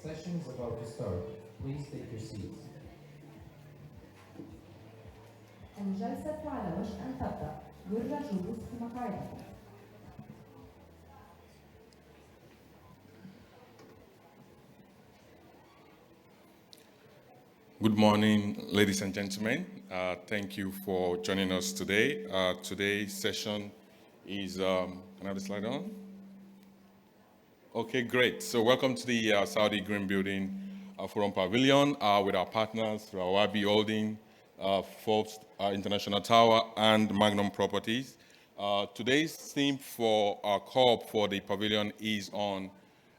session is about to start. Please take your seats. الجلسة على وشك أن تبدأ. يرجى الجلوس في مقاعدكم. Good morning, ladies and gentlemen. Thank you for joining us today. Today's session is, can I have the slide on? Okay, great. So welcome to the Saudi Green Building Forum Pavilion with our partners, Rawabi Holding, Forbes International Tower, and Magnum Properties. Today's theme for our call for the pavilion is on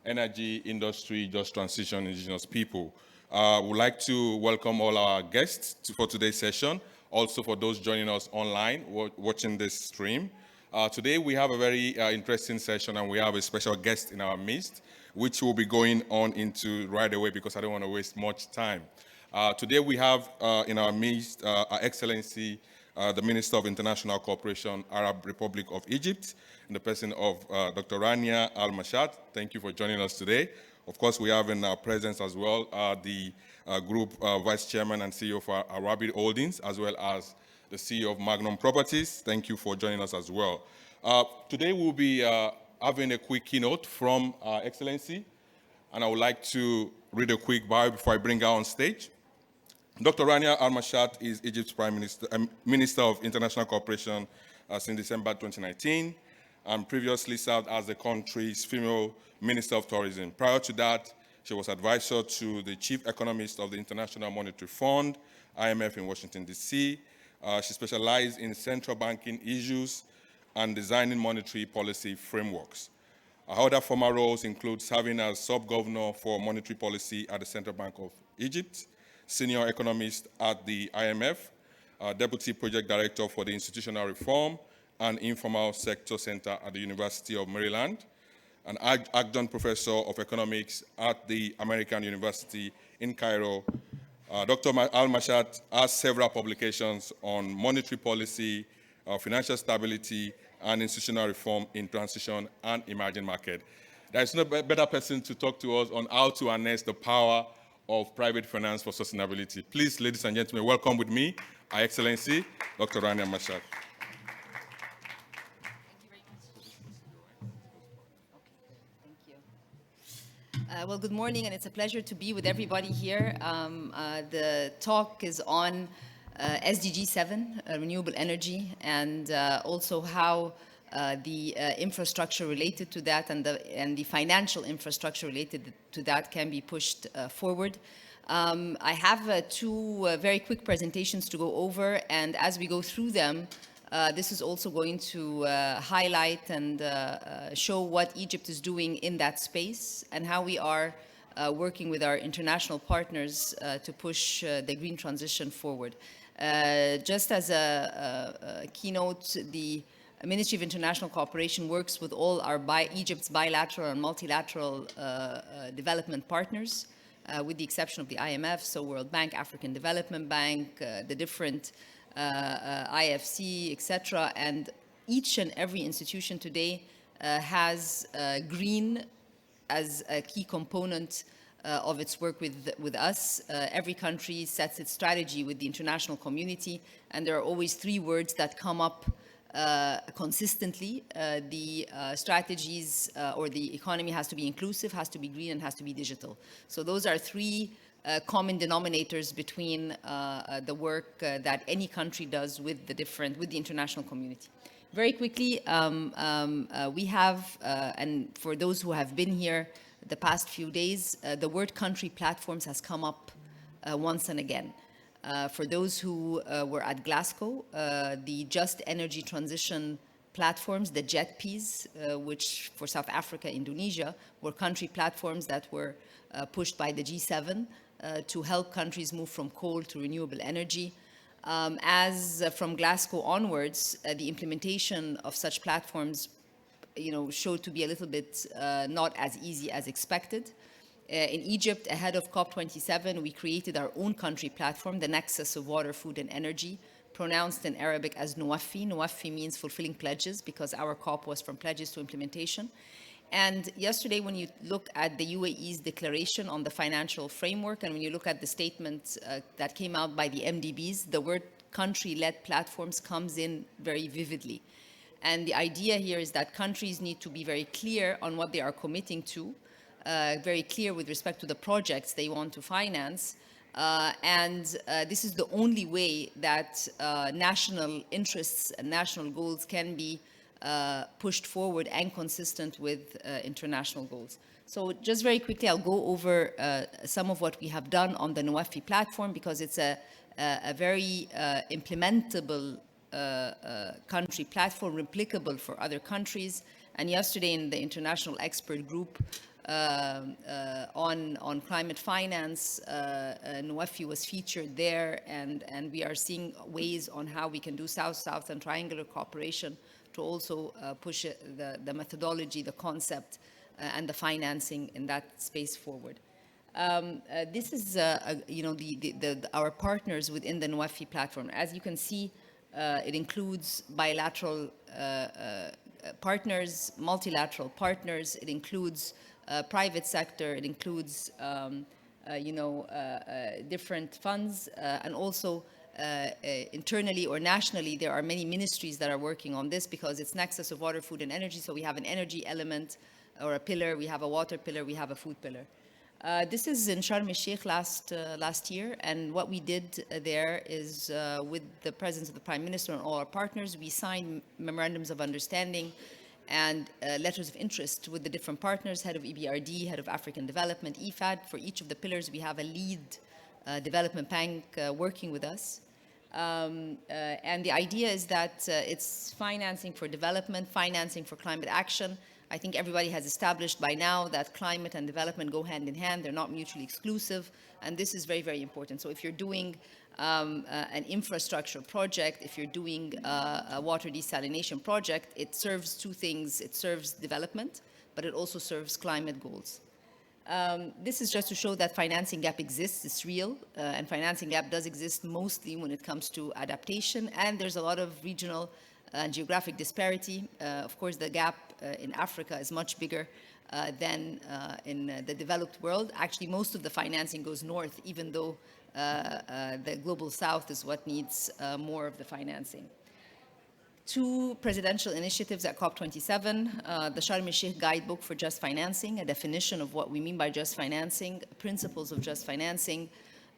energy, industry, just transition, indigenous people. We'd like to welcome all our guests for today's session, also for those joining us online, watching this stream. Today we have a very interesting session and we have a special guest in our midst, which we'll be going on into right away because I don't want to waste much time. Today we have in our midst Her Excellency, the Minister of International Cooperation, Arab Republic of Egypt, in the person of Dr. Rania Al-Mashat. Thank you for joining us today. Of course, we have in our presence as well the Group Vice Chairman and CEO for Arabi Holdings, as well as the CEO of Magnum Properties. Thank you for joining us as well. Today we'll be having a quick keynote from Her Excellency, and I would like to read a quick bio before I bring her on stage. Dr. Rania Al-Mashat is Egypt's Prime Minister, Minister of International Cooperation since December 2019, and previously served as the country's female Minister of Tourism. Prior to that, she was advisor to the Chief Economist of the International Monetary Fund, IMF in Washington, D.C. She specialized in central banking issues and designing monetary policy frameworks. Her other former roles include serving as sub-governor for monetary policy at the Central Bank of Egypt, senior economist at the IMF, deputy project director for the Institutional Reform and Informal Sector Center at the University of Maryland, an adjunct professor of economics at the American University in Cairo. Dr. Al-Mashat has several publications on monetary policy, financial stability, and institutional reform in transition and emerging market. There is no better person to talk to us on how to harness the power of private finance for sustainability. Please, ladies and gentlemen, welcome with me, Her Excellency, Dr. Rania Al-Mashat. Well, good morning, and it's a pleasure to be with everybody here. The talk is on SDG 7, renewable energy, and also how the infrastructure related to that and the financial infrastructure related to that can be pushed forward. I have two very quick presentations to go over, and as we go through them, this is also going to highlight and show what Egypt is doing in that space and how we are working with our international partners to push the green transition forward. Just as a keynote, the Ministry of International Cooperation works with all our Egypt's bilateral and multilateral development partners, with the exception of the IMF, so World Bank, African Development Bank, the different IFC, etc. And each and every institution today has green as a key component of its work with us. Every country sets its strategy with the international community, and there are always three words that come up consistently. The strategies or the economy has to be inclusive, has to be green, and has to be digital. So those are three common denominators between the work that any country does with the international community. Very quickly, we have, and for those who have been here the past few days, the word country platforms has come up once and again. For those who were at Glasgow, the Just Energy Transition platforms, the JETPs, which for South Africa, Indonesia, were country platforms that were pushed by the G7 to help countries move from coal to renewable energy. As from Glasgow onwards, the implementation of such platforms, showed to be a little bit not as easy as expected. In Egypt, ahead of COP27, we created our own country platform, the Nexus of Water, Food, and Energy, pronounced in Arabic as Nuwafi. Nuwafi means fulfilling pledges, because our COP was from pledges to implementation. And yesterday, when you look at the UAE's declaration on the financial framework, and when you look at the statement that came out by the MDBs, the word country-led platforms comes in very vividly. And the idea here is that countries need to be very clear on what they are committing to, very clear with respect to the projects they want to finance. This is the only way that national interests and national goals can be pushed forward and consistent with international goals. So just very quickly, I'll go over some of what we have done on the NOAFI platform, because it's a very implementable country platform, replicable for other countries. And yesterday in the international expert group on climate finance, NOAFI was featured there, and we are seeing ways on how we can do South-South and triangular cooperation to also push the methodology, the concept, and the financing in that space forward. This is, our partners within the NOAFI platform. As you can see, it includes bilateral partners, multilateral partners. It includes private sector. It includes, different funds, and also internally or nationally, there are many ministries that are working on this, because it's nexus of water, food, and energy. So we have an energy element or a pillar. We have a water pillar. We have a food pillar. This is in Sharm el-Sheikh last year, and what we did there is, with the presence of the Prime Minister and all our partners, we signed memorandums of understanding and letters of interest with the different partners, head of EBRD, head of African Development, IFAD. For each of the pillars, we have a lead development bank working with us. And the idea is that it's financing for development, financing for climate action. I think everybody has established by now that climate and development go hand in hand. They're not mutually exclusive. And this is very, very important. So if you're doing an infrastructure project, if you're doing a water desalination project, it serves two things. It serves development, but it also serves climate goals. This is just to show that financing gap exists. It's real, and financing gap does exist mostly when it comes to adaptation, and there's a lot of regional and geographic disparity. Of course, the gap in Africa is much bigger than in the developed world. Actually, most of the financing goes north, even though the global south is what needs more of the financing. Two presidential initiatives at COP27, the Sharm el-Sheikh Guidebook for Just Financing, a definition of what we mean by just financing, principles of just financing,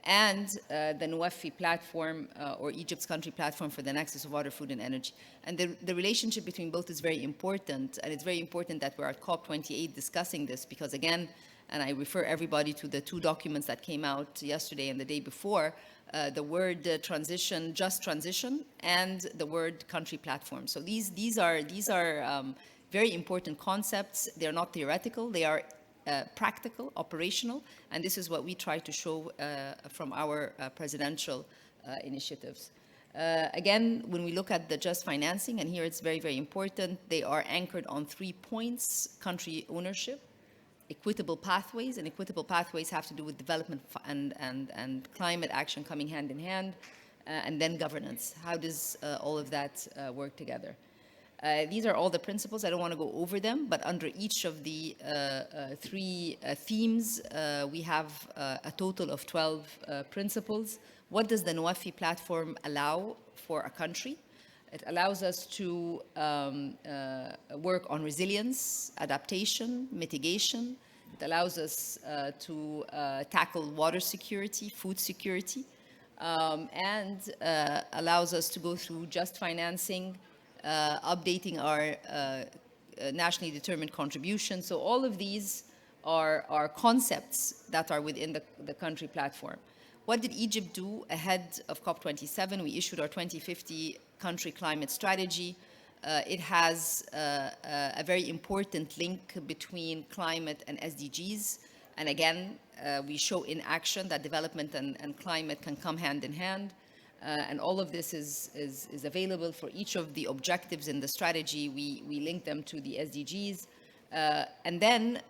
and the NOAFI platform, or Egypt's country platform for the nexus of water, food, and energy. And the relationship between both is very important, and it's very important that we're at COP28 discussing this, because again, and I refer everybody to the two documents that came out yesterday and the day before, the word transition, just transition, and the word country platform. So these are very important concepts. They're not theoretical. They are practical, operational, and this is what we try to show from our presidential initiatives. Again, when we look at the just financing, and here it's very, very important, they are anchored on 3 points: country ownership, equitable pathways, and equitable pathways have to do with development and climate action coming hand in hand, and then governance. How does all of that work together? These are all the principles. I don't want to go over them, but under each of the three themes, we have a total of 12 principles. What does the NOAFI platform allow for a country? It allows us to work on resilience, adaptation, mitigation. It allows us to tackle water security, food security, and allows us to go through just financing, updating our nationally determined contribution. So all of these are concepts that are within the country platform. What did Egypt do ahead of COP27? We issued our 2050 country climate strategy. It has a very important link between climate and SDGs. And again, we show in action that development and climate can come hand in hand. And all of this is available for each of the objectives in the strategy. We link them to the SDGs. And then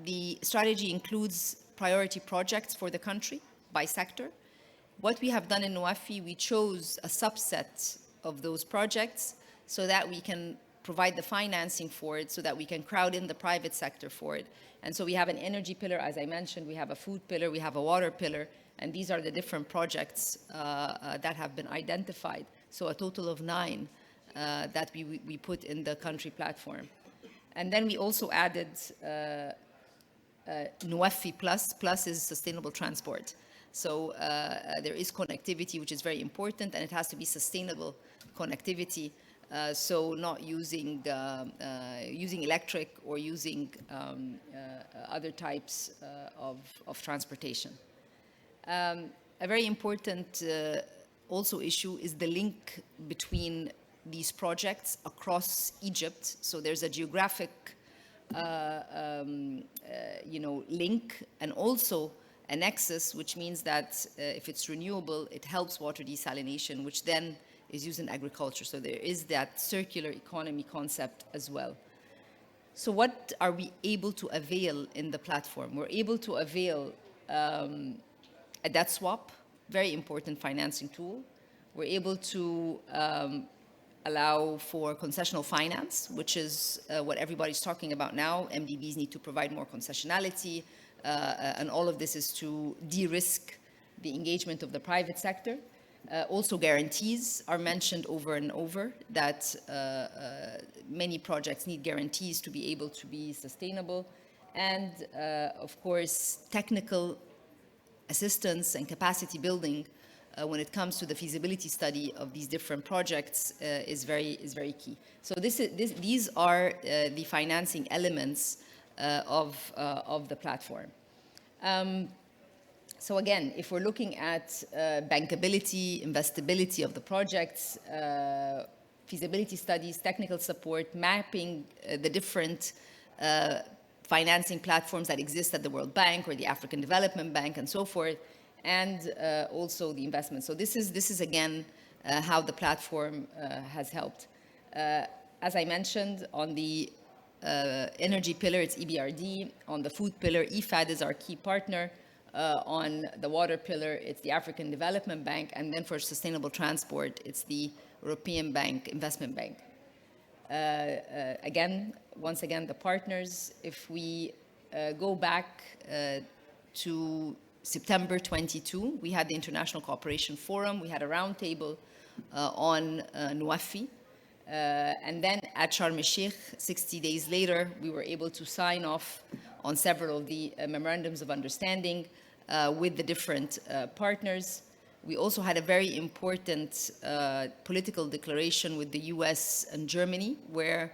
the strategy includes priority projects for the country by sector. What we have done in NOAFI, we chose a subset of those projects so that we can provide the financing for it so that we can crowd in the private sector for it. And so we have an energy pillar, as I mentioned, we have a food pillar, we have a water pillar, and these are the different projects that have been identified. So a total of 9 that we put in the country platform. And then we also added Nuafi Plus. Plus is sustainable transport. So there is connectivity, which is very important, and it has to be sustainable connectivity. So not using electric or using other types of transportation. A very important also issue is the link between these projects across Egypt. So there's a geographic link, and also a nexus, which means that if it's renewable, it helps water desalination, which then is used in agriculture. So there is that circular economy concept as well. So what are we able to avail in the platform? We're able to avail a debt swap, very important financing tool. We're able to allow for concessional finance, which is what everybody's talking about now. MDBs need to provide more concessionality, and all of this is to de-risk the engagement of the private sector. Also guarantees are mentioned over and over, that many projects need guarantees to be able to be sustainable. And of course, technical assistance and capacity building when it comes to the feasibility study of these different projects is very key. So these are the financing elements of the platform. So again, if we're looking at bankability, investability of the projects, feasibility studies, technical support, mapping the different financing platforms that exist at the World Bank or the African Development Bank and so forth, and also the investment. So this is again how the platform has helped. As I mentioned, on the energy pillar, it's EBRD. On the food pillar, IFAD is our key partner. On the water pillar, it's the African Development Bank. And then for sustainable transport, it's the European Bank, Investment Bank. Once again, the partners, if we go back to September 22, we had the International Cooperation Forum. We had a roundtable on Nuafi. And then at Sharm el-Sheikh, 60 days later, we were able to sign off on several of the memorandums of understanding with the different partners. We also had a very important political declaration with the US and Germany, where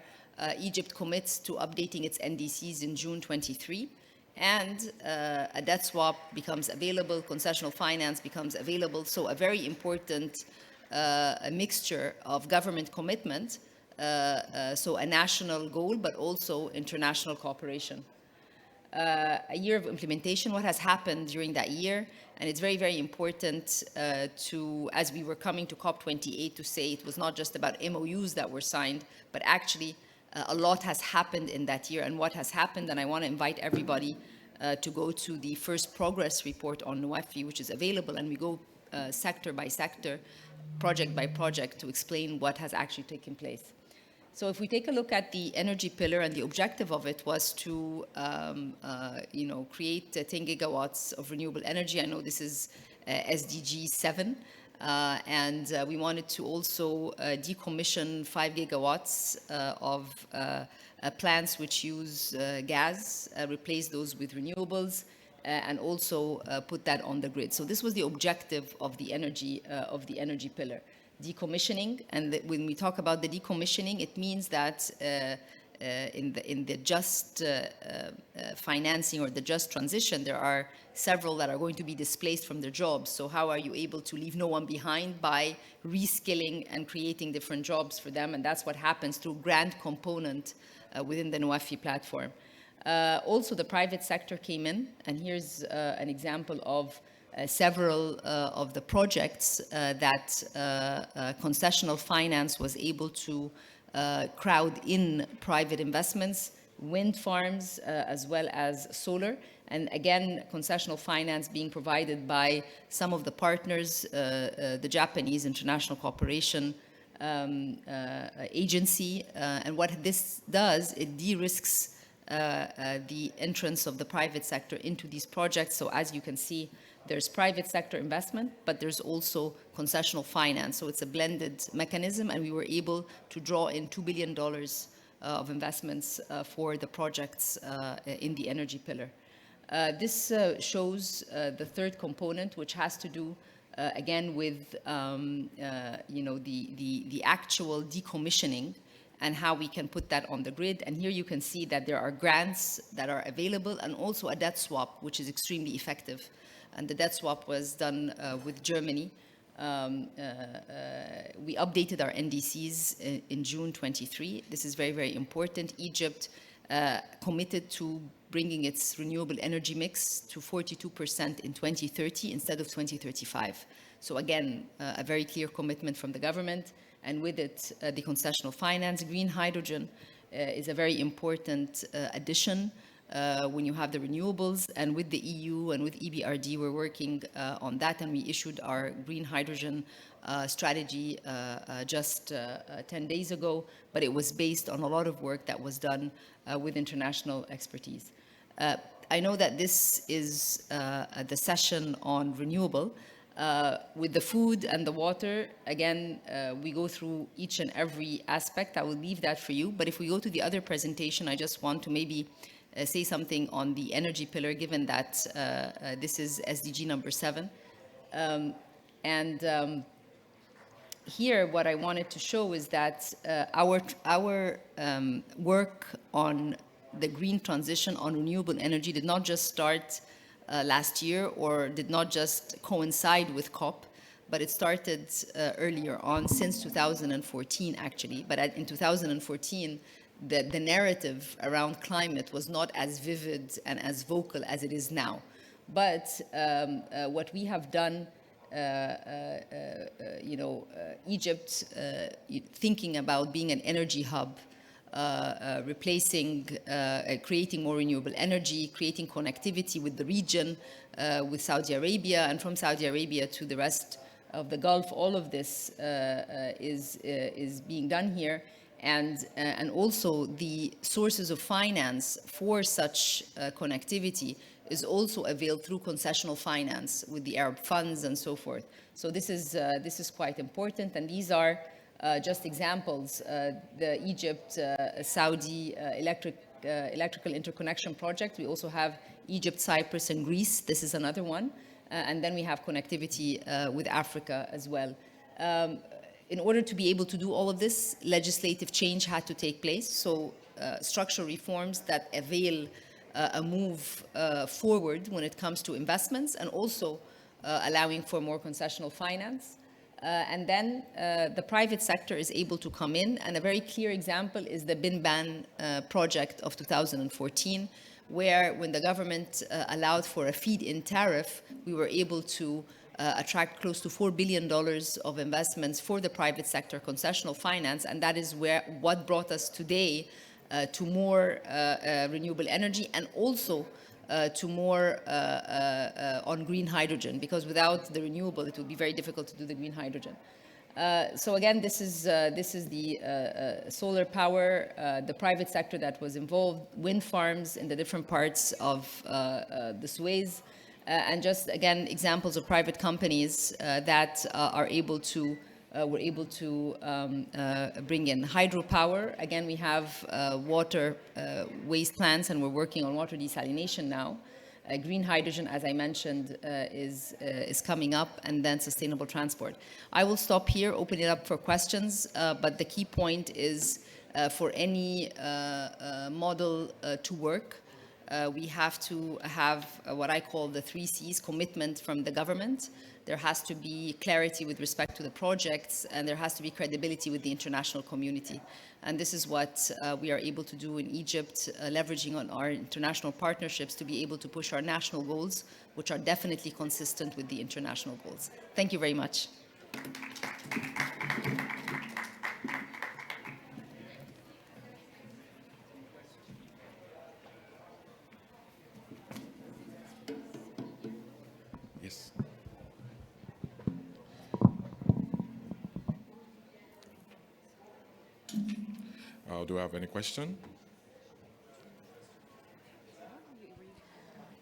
Egypt commits to updating its NDCs in June 23. And a debt swap becomes available, concessional finance becomes available. So a very important a mixture of government commitment, so a national goal, but also international cooperation. A year of implementation, what has happened during that year, and it's very, very important to, as we were coming to COP28, to say it was not just about MOUs that were signed, but actually a lot has happened in that year. And what has happened, and I want to invite everybody to go to the first progress report on Nuafi, which is available, and we go sector by sector, project by project, to explain what has actually taken place. So if we take a look at the energy pillar, and the objective of it was to create 10 gigawatts of renewable energy. I know this is SDG 7, and we wanted to also decommission 5 gigawatts of plants which use gas, replace those with renewables, and also put that on the grid. So this was the objective of the energy pillar. Decommissioning, and when we talk about the decommissioning, it means that in the just financing or the just transition, there are several that are going to be displaced from their jobs. So how are you able to leave no one behind by reskilling and creating different jobs for them? And that's what happens through grant component within the Nuafi platform. Also, the private sector came in, and here's an example of several of the projects that concessional finance was able to crowd in private investments, wind farms, as well as solar. And again, concessional finance being provided by some of the partners, the Japanese International Cooperation agency. And what this does, it de-risks the entrance of the private sector into these projects. So as you can see, there's private sector investment, but there's also concessional finance. So it's a blended mechanism, and we were able to draw in $2 billion of investments for the projects in the energy pillar. This shows the third component, which has to do again with the actual decommissioning and how we can put that on the grid. And here you can see that there are grants that are available and also a debt swap, which is extremely effective. And the debt swap was done with Germany. We updated our NDCs in June 23. This is very, very important. Egypt committed to bringing its renewable energy mix to 42% in 2030 instead of 2035. So again, a very clear commitment from the government, and with it, the concessional finance. Green hydrogen is a very important addition when you have the renewables, and with the EU and with EBRD, we're working on that, and we issued our green hydrogen strategy just 10 days ago, but it was based on a lot of work that was done with international expertise. I know that this is the session on renewable. With the food and the water, again, we go through each and every aspect. I will leave that for you, but if we go to the other presentation, I just want to maybe say something on the energy pillar, given that this is SDG number 7. Here, what I wanted to show is that our work on the green transition on renewable energy did not just start last year or did not just coincide with COP, but it started earlier on, since 2014 actually. But in 2014, the narrative around climate was not as vivid and as vocal as it is now. But what we have done, Egypt thinking about being an energy hub, replacing, creating more renewable energy, creating connectivity with the region, with Saudi Arabia, and from Saudi Arabia to the rest of the Gulf. All of this is being done here. And also the sources of finance for such connectivity is also availed through concessional finance with the Arab funds and so forth. So this is quite important, and these are just examples. The Egypt-Saudi electrical interconnection project. We also have Egypt, Cyprus, and Greece. This is another one. And then we have connectivity with Africa as well. In order to be able to do all of this, legislative change had to take place. So structural reforms that avail a move forward when it comes to investments, and also allowing for more concessional finance. And then the private sector is able to come in. And a very clear example is the Bin-Ban project of 2014, where when the government allowed for a feed-in tariff, we were able to attract close to $4 billion of investments for the private sector concessional finance, and that is what brought us today to more renewable energy, and also to more on green hydrogen, because without the renewable, it would be very difficult to do the green hydrogen. So again, this is the solar power, the private sector that was involved, wind farms in the different parts of the Suez. And just, again, examples of private companies that were able to bring in hydropower. Again, we have water waste plants, and we're working on water desalination now. Green hydrogen, as I mentioned, is coming up, and then sustainable transport. I will stop here, open it up for questions, but the key point is for any model to work, we have to have what I call the 3 C's: commitment from the government. There has to be clarity with respect to the projects, and there has to be credibility with the international community. And this is what we are able to do in Egypt, leveraging on our international partnerships to be able to push our national goals, which are definitely consistent with the international goals. Thank you very much. Yes. Do I have any question?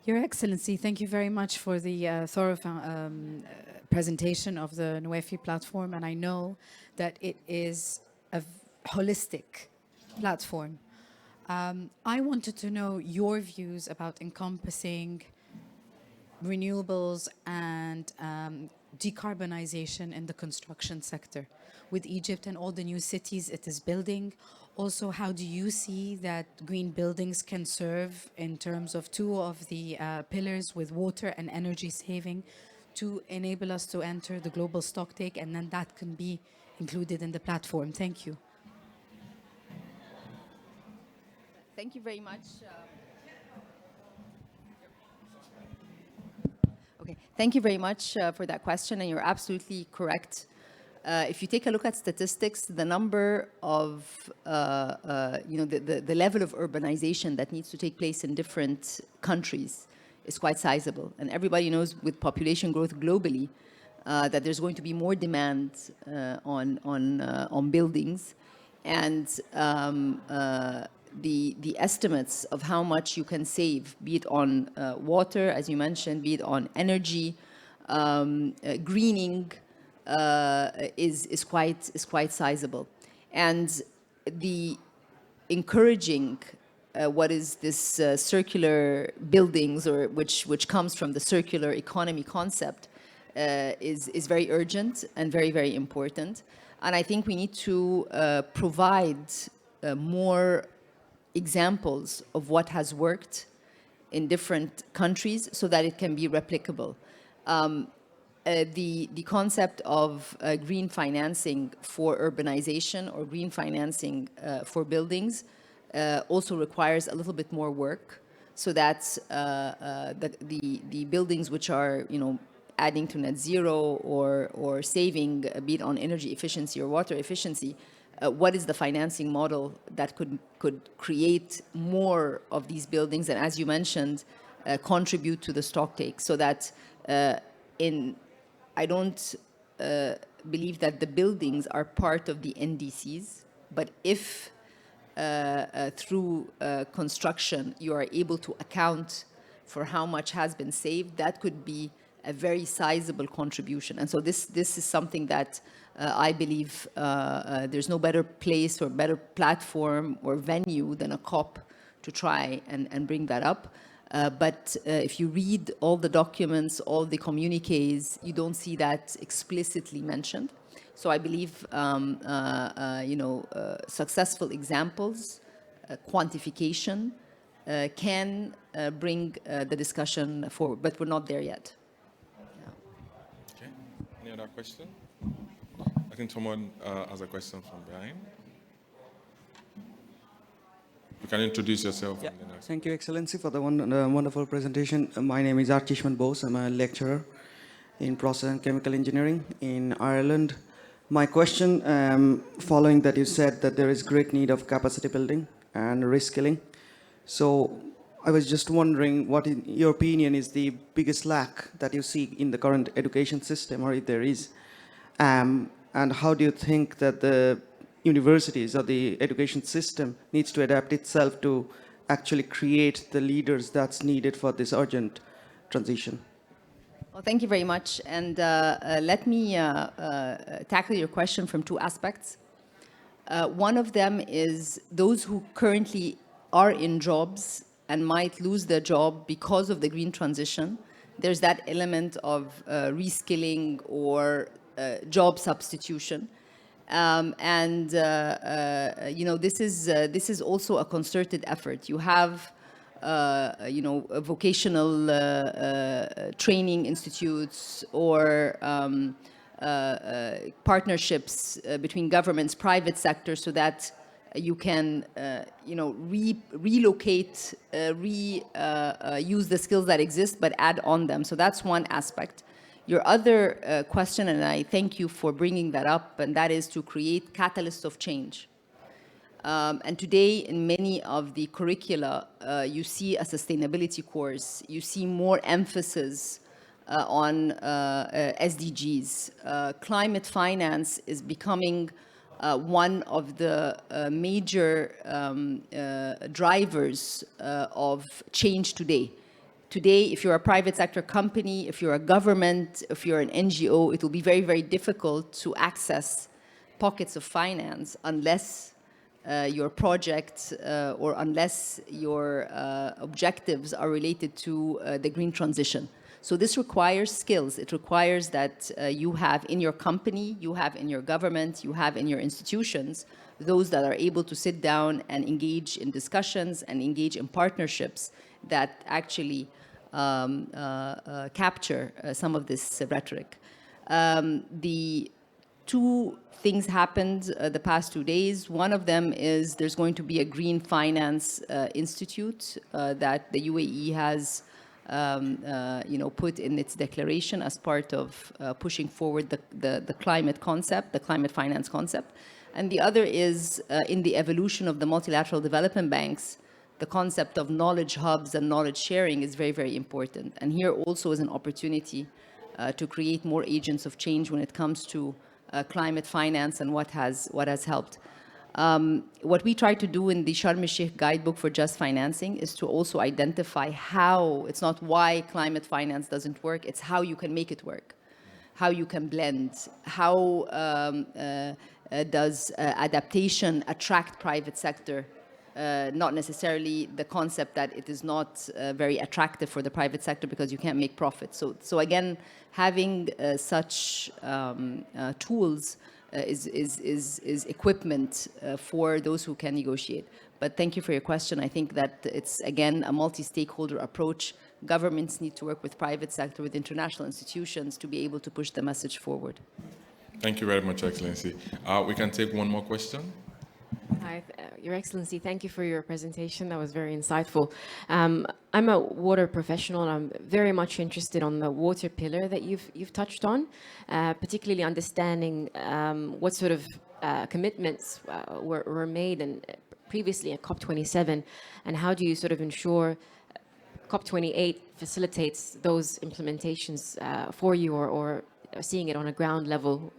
Your Excellency, thank you very much for the thorough presentation of the NUEFI platform, and I know that it is a holistic platform. I wanted to know your views about encompassing renewables and decarbonization in the construction sector with Egypt and all the new cities it is building. Also, how do you see that green buildings can serve in terms of two of the pillars with water and energy saving to enable us to enter the global stocktake, and then that can be included in the platform? Thank you. Thank you very much. Okay, thank you very much for that question, and you're absolutely correct. If you take a look at statistics, the number of, the level of urbanization that needs to take place in different countries is quite sizable. And everybody knows with population growth globally that there's going to be more demand on buildings. And the estimates of how much you can save, be it on water, as you mentioned, be it on energy, greening, is quite sizable. And the encouraging what is this circular buildings, or which comes from the circular economy concept, is very urgent and very, very important. And I think we need to provide more examples of what has worked in different countries so that it can be replicable. The concept of green financing for urbanization or green financing for buildings also requires a little bit more work, so that the buildings which are, adding to net zero or saving, be it on energy efficiency or water efficiency, what is the financing model that could create more of these buildings, and as you mentioned, contribute to the stocktake, so that I don't believe that the buildings are part of the NDCs, but if through construction you are able to account for how much has been saved, that could be a very sizable contribution. And so this is something that I believe there's no better place or better platform or venue than a COP to try and bring that up. But if you read all the documents, all the communiques, you don't see that explicitly mentioned. So I believe, successful examples, quantification, can bring the discussion forward, but we're not there yet. Okay. Any other question? I think someone has a question from behind. You can introduce yourself. Yeah. Thank you, Excellency, for the wonderful presentation. My name is Archishman Bose. I'm a lecturer in process and chemical engineering in Ireland. My question, following that you said that there is great need of capacity building and reskilling. So I was just wondering what, in your opinion, is the biggest lack that you see in the current education system, or if there is, and how do you think that the universities or the education system needs to adapt itself to actually create the leaders that's needed for this urgent transition? Well, thank you very much. And let me tackle your question from two aspects. One of them is those who currently are in jobs and might lose their job because of the green transition. There's that element of reskilling or job substitution. This is also a concerted effort. You have vocational training institutes or partnerships between governments, private sector, so that you can relocate, use the skills that exist, but add on them. So that's one aspect. Your other question, and I thank you for bringing that up, and that is to create catalysts of change. And today, in many of the curricula, you see a sustainability course. You see more emphasis on SDGs. Climate finance is becoming one of the major drivers of change today. Today, if you're a private sector company, if you're a government, if you're an NGO, it will be very, very difficult to access pockets of finance unless your project or unless your objectives are related to the green transition. So this requires skills. It requires that you have in your company, you have in your government, you have in your institutions, those that are able to sit down and engage in discussions and engage in partnerships that actually capture some of this rhetoric. The two things happened the past 2 days. One of them is there's going to be a Green Finance Institute that the UAE has put in its declaration as part of pushing forward the climate concept, the climate finance concept. And the other is in the evolution of the multilateral development banks, the concept of knowledge hubs and knowledge sharing is very, very important. And here also is an opportunity to create more agents of change when it comes to climate finance and what has helped. What we try to do in the Sharm el-Sheikh Guidebook for Just Financing is to also identify how, it's not why climate finance doesn't work, it's how you can make it work, how you can blend, how does adaptation attract private sector, not necessarily the concept that it is not very attractive for the private sector because you can't make profit. So again, having such tools is equipment for those who can negotiate. But thank you for your question. I think that it's, again, a multi-stakeholder approach. Governments need to work with private sector, with international institutions to be able to push the message forward. Thank you very much, Excellency. We can take one more question. Hi, Your Excellency, thank you for your presentation. That was very insightful. I'm a water professional, and I'm very much interested on the water pillar that you've touched on, particularly understanding what sort of commitments were made and previously at COP27, and how do you sort of ensure COP28 facilitates those implementations for you, or seeing it on a ground level?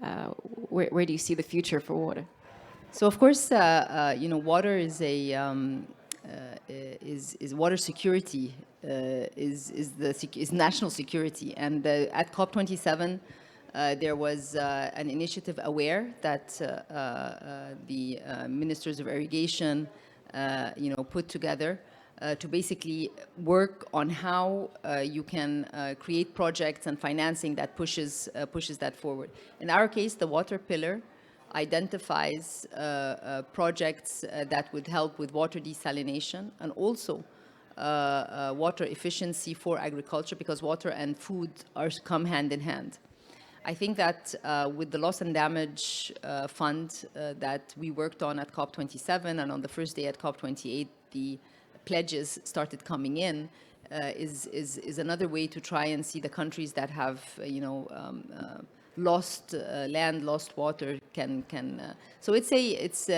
Where do you see the future for water? So of course, water is water security is national security, and at COP27 there was an initiative AWARE that the ministers of irrigation put together to basically work on how you can create projects and financing that pushes that forward. In our case, the water pillar identifies projects that would help with water desalination and also water efficiency for agriculture, because water and food come hand in hand. I think that with the loss and damage fund that we worked on at COP27, and on the first day at COP28, the pledges started coming in, is another way to try and see the countries that have, lost land, lost water can. So it's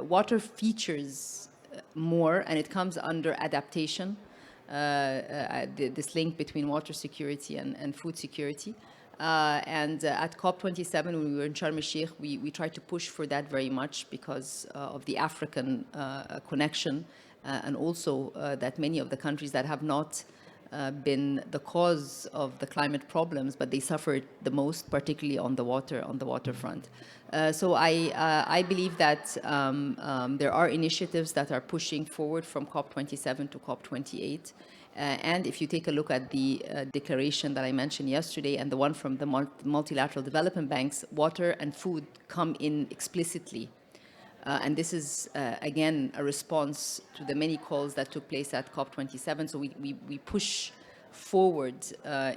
water features more, and it comes under adaptation. This link between water security and food security. And at COP27, when we were in Sharm el-Sheikh, we tried to push for that very much because of the African connection, and also that many of the countries that have not been the cause of the climate problems, but they suffered the most, particularly on the waterfront. So I believe that there are initiatives that are pushing forward from COP27 to COP28. And if you take a look at the declaration that I mentioned yesterday and the one from the multilateral development banks, water and food come in explicitly. And this is, again, a response to the many calls that took place at COP27. So we push forward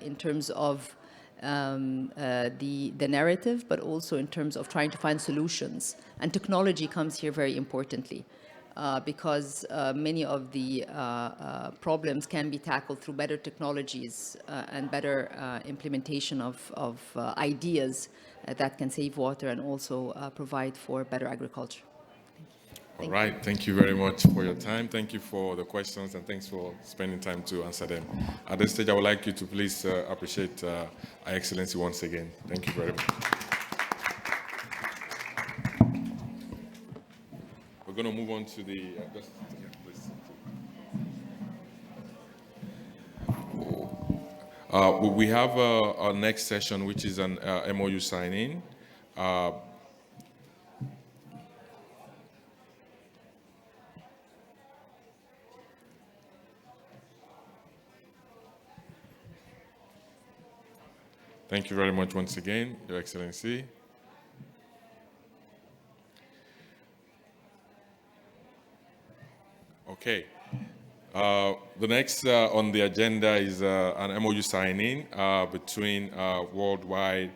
in terms of the narrative, but also in terms of trying to find solutions. And technology comes here very importantly, because many of the problems can be tackled through better technologies and better implementation of ideas that can save water and also provide for better agriculture. All right, thank you very much for your time. Thank you for the questions, and thanks for spending time to answer them. At this stage, I would like you to please appreciate Her Excellency once again. Thank you very much. going to move on to the, just, yeah, please. We have our next session, which is an MOU signing. Thank you very much once again, Your Excellency. Okay. The next on the agenda is an MOU signing between Worldwide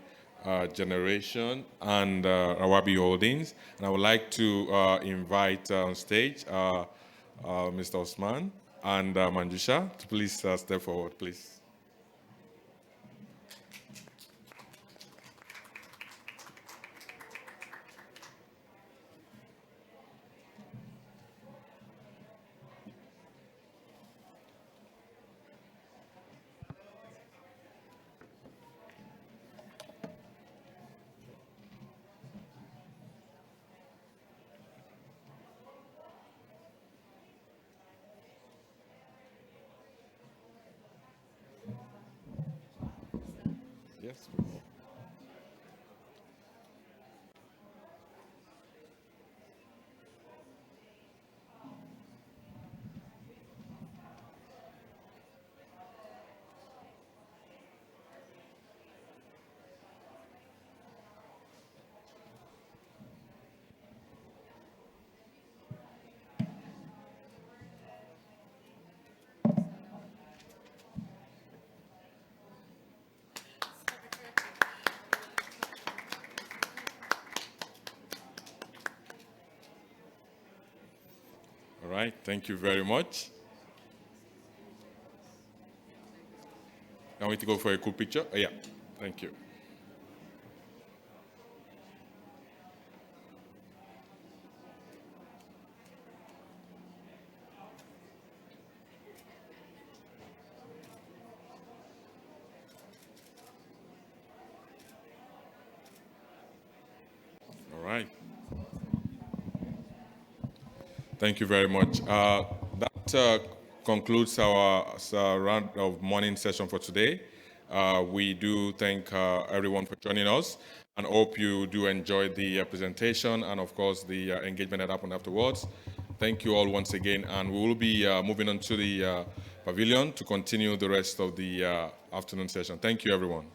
Generation and Rawabi Holdings. And I would like to invite on stage Mr. Osman and Manjusha to please step forward, please. Yes, please. All right, thank you very much. Now we need to go for a cool picture. Yeah, thank you. All right. Thank you very much. That concludes our round of morning session for today. We do thank everyone for joining us and hope you do enjoy the presentation and, of course, the engagement that happened afterwards. Thank you all once again, and we will be moving on to the pavilion to continue the rest of the afternoon session. Thank you, everyone.